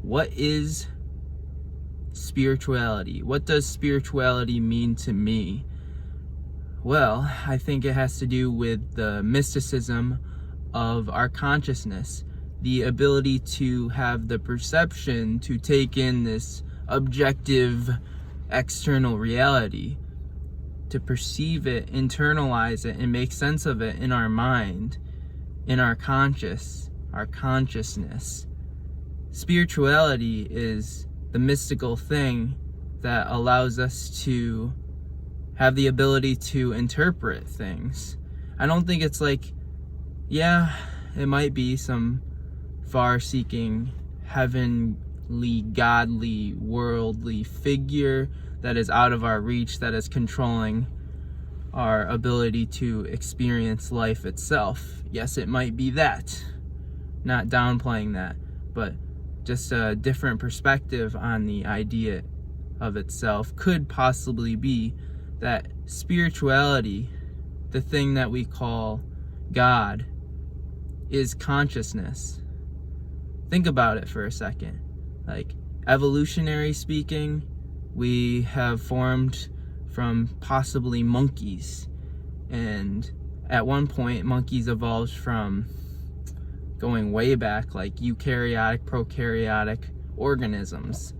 What is spirituality? What does spirituality mean to me? Well, I think it has to do with the mysticism of our consciousness, the ability to have the perception to take in this objective external reality, to perceive it, internalize it, and make sense of it in our mind, in our consciousness. Spirituality is the mystical thing that allows us to have the ability to interpret things. I don't think it's like, yeah, it might be some far-seeking, heavenly, godly, worldly figure that is out of our reach, that is controlling our ability to experience life itself. Yes, it might be that. Not downplaying that, but just a different perspective on the idea of itself could possibly be that spirituality, the thing that we call God, is consciousness. Think about it for a second. Like, evolutionary speaking, we have formed from possibly monkeys. And at one point, monkeys evolved from going way back, like eukaryotic, prokaryotic organisms.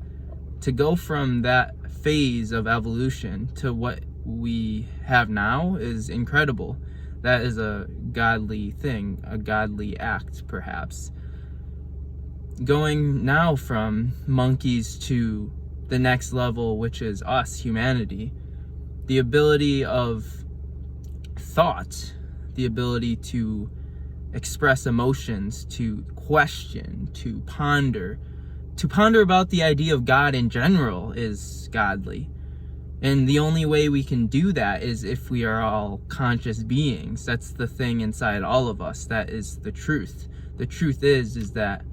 To go from that phase of evolution to what we have now is incredible. That is a godly thing, a godly act, perhaps. Going now from monkeys to the next level, which is us, humanity, the ability of thought, the ability to express emotions, to question, to ponder about the idea of God in general is godly. And the only way we can do that is if we are all conscious beings. That's the thing inside all of us. That is the truth. The truth is that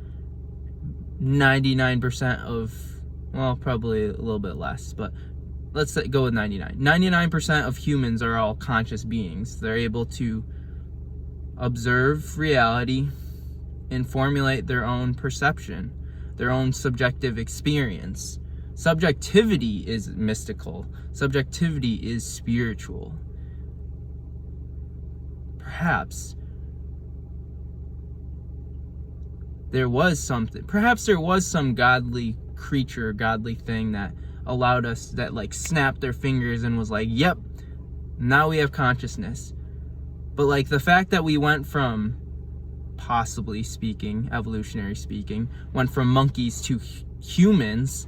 99% of, well, probably a little bit less, but let's go with 99. 99% of humans are all conscious beings. They're able to observe reality and formulate their own perception, their own subjective experience. Subjectivity is mystical. Subjectivity is spiritual. Perhaps there was some godly creature, godly thing that allowed us, that like snapped their fingers and was like, yep, now we have consciousness. But like the fact that we went from, possibly speaking, evolutionary speaking, went from monkeys to humans,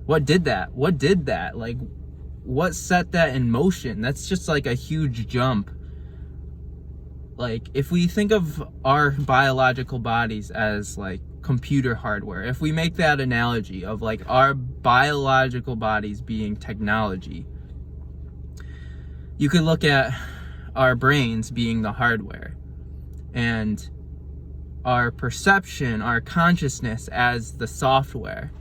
what did that? Like, what set that in motion? That's just like a huge jump. Like, if we think of our biological bodies as like computer hardware, if we make that analogy of like our biological bodies being technology, you could look at our brains being the hardware, and our perception, our consciousness as the software.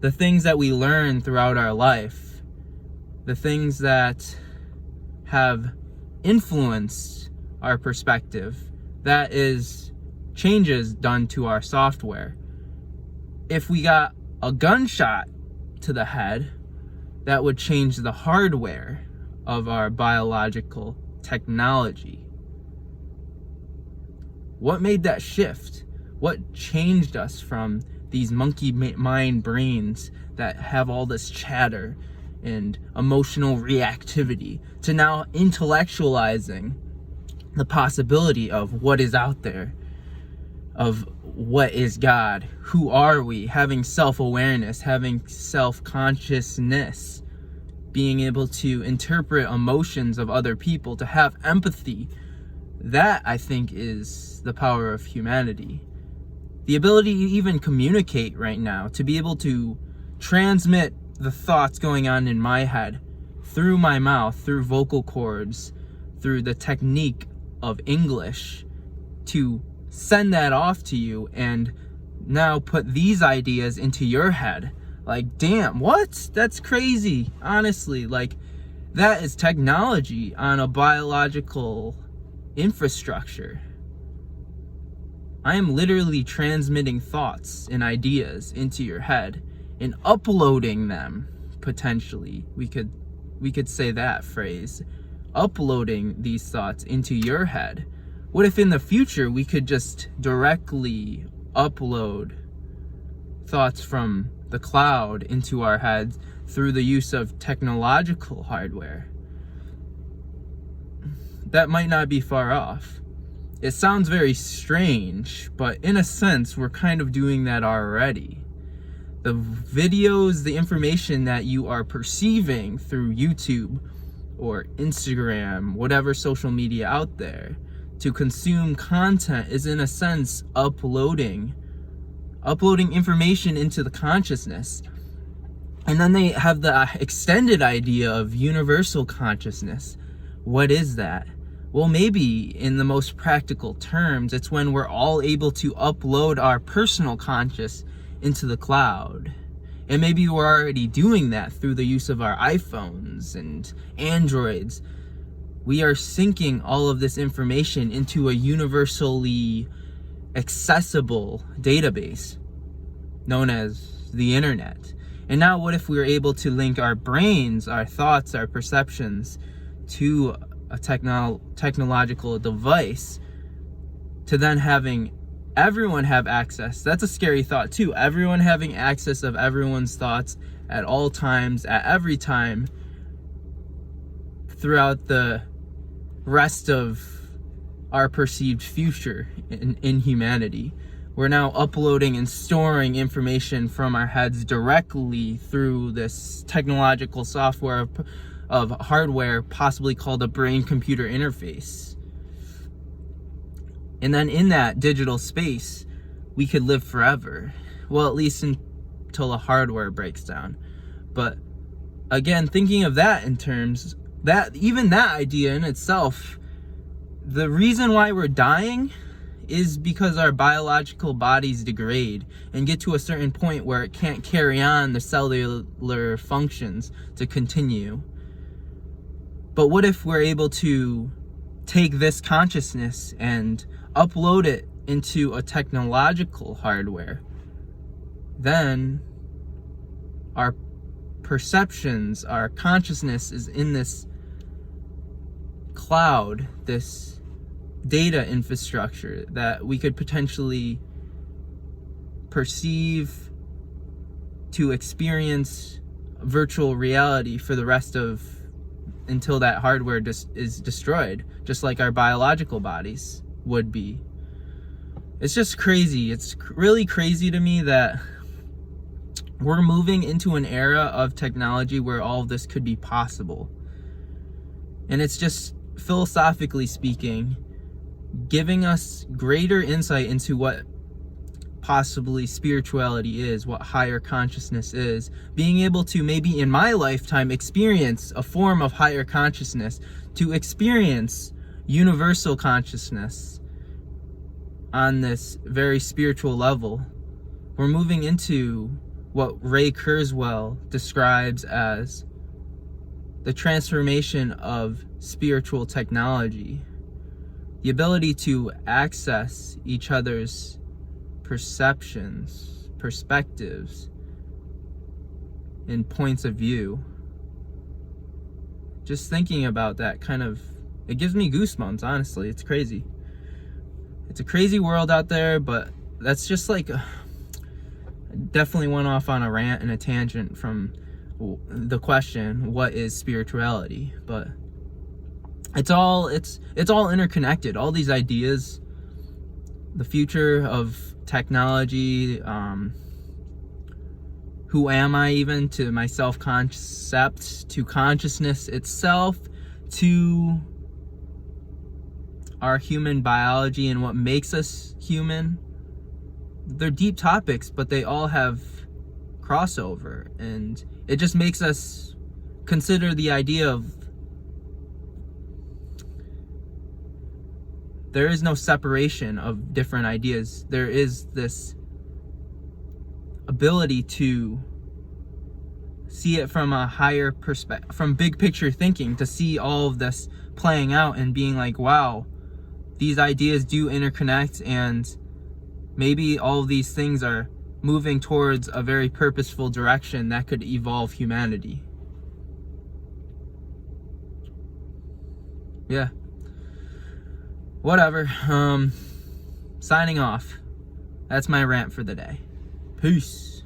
The things that we learn throughout our life, the things that have influenced our perspective, that is changes done to our software. If we got a gunshot to the head, that would change the hardware of our biological technology. What made that shift? What changed us from these monkey mind brains that have all this chatter and emotional reactivity to now intellectualizing the possibility of what is out there, of what is God, who are we, having self-awareness, having self-consciousness, being able to interpret emotions of other people, to have empathy. That, I think, is the power of humanity. The ability to even communicate right now, to be able to transmit the thoughts going on in my head through my mouth, through vocal cords, through the technique of English, to send that off to you and now put these ideas into your head. Like, damn, what? That's crazy. Honestly, like, that is technology on a biological infrastructure. I am literally transmitting thoughts and ideas into your head and uploading them, potentially. We could say that phrase. Uploading these thoughts into your head. What if in the future we could just directly upload thoughts from the cloud into our heads through the use of technological hardware? That might not be far off. It sounds very strange, but in a sense, we're kind of doing that already. The videos, the information that you are perceiving through YouTube or Instagram, whatever social media out there, to consume content is in a sense uploading information into the consciousness. And then they have the extended idea of universal consciousness. What is that? Well, maybe in the most practical terms, it's when we're all able to upload our personal conscious into the cloud. And maybe we're already doing that through the use of our iPhones and Androids. We are syncing all of this information into a universally accessible database known as the internet. And now what if we were able to link our brains, our thoughts, our perceptions to a technological device, to then having everyone have access? That's a scary thought too. Everyone having access of everyone's thoughts at all times, at every time, throughout the rest of our perceived future in humanity. We're now uploading and storing information from our heads directly through this technological software of hardware, possibly called a brain-computer interface. And then in that digital space, we could live forever. Well, at least until the hardware breaks down. But again, thinking of that in terms, that even that idea in itself, the reason why we're dying is because our biological bodies degrade and get to a certain point where it can't carry on the cellular functions to continue. But what if we're able to take this consciousness and upload it into a technological hardware? Then our perceptions, our consciousness is in this cloud, this data infrastructure that we could potentially perceive to experience virtual reality for the rest of, until that hardware is destroyed, just like our biological bodies would be. It's just crazy. It's really crazy to me that we're moving into an era of technology where all of this could be possible. And it's just, philosophically speaking, giving us greater insight into what possibly spirituality is, what higher consciousness is, being able to maybe in my lifetime experience a form of higher consciousness, to experience universal consciousness on this very spiritual level. We're moving into what Ray Kurzweil describes as the transformation of spiritual technology. The ability to access each other's perceptions, perspectives, and points of view. Just thinking about that it gives me goosebumps, honestly. It's crazy. It's a crazy world out there, but that's just definitely went off on a rant and a tangent from the question, what is spirituality? But it's all interconnected. All these ideas, the future of technology, who am I even, to my self-concept, to consciousness itself, to our human biology and what makes us human. They're deep topics, but they all have crossover, and it just makes us consider the idea of there is no separation of different ideas. There is this ability to see it from a higher perspective, from big picture thinking, to see all of this playing out and being like, wow, these ideas do interconnect, and Maybe all of these things are moving towards a very purposeful direction that could evolve humanity. Yeah. Whatever. Signing off. That's my rant for the day. Peace.